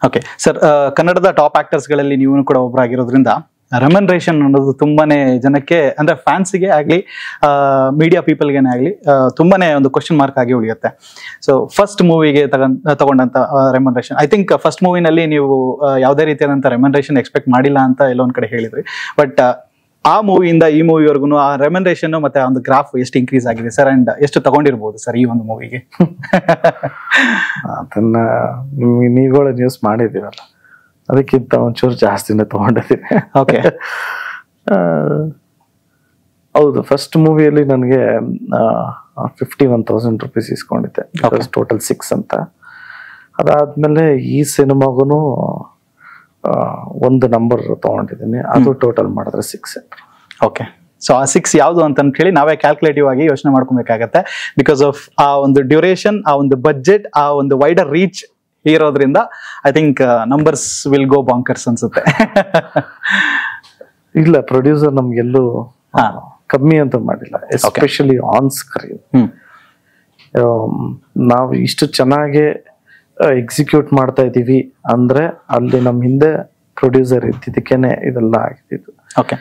Okay sir, ಕನ್ನಡದ top actors ಗಳಲ್ಲಿ ನೀವು ಕೂಡ ಒಬ್ಬರಾಗಿರೋದ್ರಿಂದ ರೆಮ್ಯುನರೇಷನ್ ಅನ್ನೋದು ತುಂಬಾನೇ ಜನಕ್ಕೆ ಅಂದ್ರೆ ಫ್ಯಾನ್ಸ್ಗೆ ಆಗ್ಲಿ ಮೀಡಿಯಾ ಪೀಪಲ್ಗೆನೇ ಆಗ್ಲಿ ತುಂಬಾನೇ ಒಂದು ಕ್ವಶನ್ ಮಾರ್ಕ್ ಆಗಿ ಉಳಿಯುತ್ತೆ. ಸೊ ಫಸ್ಟ್ ಮೂವಿಗೆ ತಗೊಂಡಂತ ರೆಮ್ಯುನರೇಷನ್, ಐ ಥಿಂಕ್ ಫಸ್ಟ್ ಮೂವಿನಲ್ಲಿ ನೀವು ಯಾವುದೇ ರೀತಿಯಾದಂತ ರೆಮ್ಯುನರೇಷನ್ ಎಕ್ಸ್ಪೆಕ್ಟ್ ಮಾಡಿಲ್ಲ ಅಂತ ಎಲ್ಲೊಂದ್ ಕಡೆ ಹೇಳಿದ್ರಿ. ಬಟ್ ಆ ಮೂವಿಯಿಂದ ಈ ಮೂವಿವರೆಗೂ ಆ ರೆಮ್ಯುನರೇಷನ್ ಮತ್ತೆ ಒಂದು ಗ್ರಾಫ್ ಎಷ್ಟು ಇನ್ಕ್ರೀಸ್ ಆಗಿದೆ ಸರ್, ಅಂಡ್ ಎಷ್ಟು ತಗೊಂಡಿರ್ಬೋದು ಸರ್ ಈ ಒಂದು ಮೂವಿಗೆ? ಅದನ್ನ ನೀವುಗಳು ನ್ಯೂಸ್ ಮಾಡಿದ್ದೀರಲ್ಲ, ಅದಕ್ಕಿಂತ ಒಂಚೂರು ಜಾಸ್ತಿನೇ ತಗೊಂಡಿದ್ದೀನಿ. ಓಕೆ, ಹೌದು. ಫಸ್ಟ್ ಮೂವಿಯಲ್ಲಿ ನನಗೆ 51,000 ರೂಪೀಸ್ ಇಸ್ಕೊಂಡಿದ್ದೆ, ಟೋಟಲ್ 6 ಅಂತ. ಅದಾದ್ಮೇಲೆ ಈ ಸಿನಿಮಾಗೂ ಒಂದು ನಂಬರ್ ತಗೊಂಡಿದ್ದೀನಿ, ಅದು ಟೋಟಲ್ ಮಾಡಿದ್ರೆ 6. ಓಕೆ, ಸೊ ಆ 6 ಯಾವುದು ಅಂತ ಹೇಳಿ ನಾವೇ ಕ್ಯಾಲ್ಕುಲೇಟಿವ್ ಆಗಿ ಯೋಚನೆ ಮಾಡ್ಕೊಬೇಕಾಗತ್ತೆ. ಬಿಕಾಸ್ ಆಫ್ ಆ ಒಂದು ಡ್ಯೂರೇಷನ್, ಆ ಒಂದು ಬಜೆಟ್, ಆ ಒಂದು ವೈಡರ್ ರೀಚ್ ಇರೋದ್ರಿಂದ I think numbers will go bonkers ಅನ್ಸುತ್ತೆ. ಇಲ್ಲ, ಪ್ರೊಡ್ಯೂಸರ್ ನಮ್ಗೆಲ್ಲೂ ಕಮ್ಮಿ ಅಂತ ಮಾಡಿಲ್ಲ, ಎಸ್ಪೆಷಲಿ ಆನ್ ಸ್ಕ್ರೀನ್. ನಾವು ಇಷ್ಟು ಚೆನ್ನಾಗಿ ಎಕ್ಸಿಕ್ಯೂಟ್ ಮಾಡ್ತಾ ಇದೀವಿ ಅಂದ್ರೆ ಅಲ್ಲಿ ನಮ್ ಹಿಂದೆ ಪ್ರೊಡ್ಯೂಸರ್ ಇದ್ದಿದ್ದಕ್ಕೇನೆ ಇದೆಲ್ಲ ಆಗಿದ್ದು. ಓಕೆ,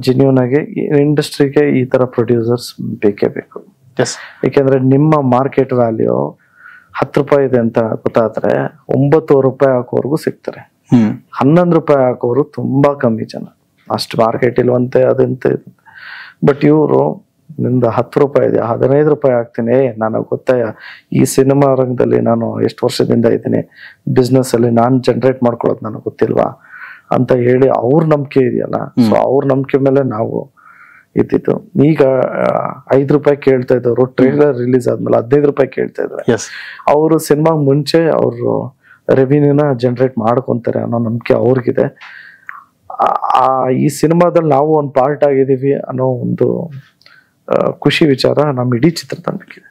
ಜೆನ್ಯೂನ್ ಆಗಿ ಇಂಡಸ್ಟ್ರಿಗೆ ಈ ತರ ಪ್ರೊಡ್ಯೂಸರ್ಸ್ ಬೇಕೇ ಬೇಕು. ಯಾಕೆಂದ್ರೆ ನಿಮ್ಮ ಮಾರ್ಕೆಟ್ ವ್ಯಾಲ್ಯೂ 10 ರೂಪಾಯಿ ಇದೆ ಅಂತ ಗೊತ್ತಾದ್ರೆ 9 ರೂಪಾಯಿ ಹಾಕೋರ್ಗು ಸಿಗ್ತಾರೆ. 11 ರೂಪಾಯಿ ಹಾಕೋರು ತುಂಬಾ ಕಮ್ಮಿ ಜನ, ಅಷ್ಟು ಮಾರ್ಕೆಟ್ ಇಲ್ವಂತೆ ಅದಂತೆ. ಬಟ್ ಇವರು ನಿಮ್ದು 10 ರೂಪಾಯಿ ಇದೆ, 15 ರೂಪಾಯಿ ಹಾಕ್ತೀನಿ, ನನಗೆ ಗೊತ್ತಾಯ ಈ ಸಿನಿಮಾ ರಂಗದಲ್ಲಿ ನಾನು ಎಷ್ಟು ವರ್ಷದಿಂದ ಇದ್ದೀನಿ, ಬಿಸ್ನೆಸ್ ಅಲ್ಲಿ ನಾನು ಜನರೇಟ್ ಮಾಡ್ಕೊಳ್ಳೋದು ನನಗೆ ಗೊತ್ತಿಲ್ವಾ ಅಂತ ಹೇಳಿ ಅವ್ರ ನಂಬಿಕೆ ಇದೆಯಲ್ಲ, ಸೊ ಅವ್ರ ನಂಬಿಕೆ ಮೇಲೆ ನಾವು ಇದ್ದಿದ್ದು. ಈಗ 5 ರೂಪಾಯಿ ಕೇಳ್ತಾ ಇದ್ದವರು ಟ್ರೈಲರ್ ರಿಲೀಸ್ ಆದ್ಮೇಲೆ 15 ರೂಪಾಯಿ ಕೇಳ್ತಾ ಇದ್ದಾರೆ. ಅವರು ಸಿನಿಮಾಗ್ ಮುಂಚೆ ಅವರು ರೆವಿನ್ಯೂನ ಜನರೇಟ್ ಮಾಡ್ಕೊಂತಾರೆ ಅನ್ನೋ ನಂಬಿಕೆ ಅವ್ರಿಗಿದೆ. ಈ ಸಿನಿಮಾದಲ್ಲಿ ನಾವು ಒಂದು ಪಾರ್ಟ್ ಆಗಿದೀವಿ ಅನ್ನೋ ಒಂದು ಖುಷಿ ವಿಚಾರ ನಮ್ಮ ಇಡೀ ಚಿತ್ರತಂಡಕ್ಕಿದೆ.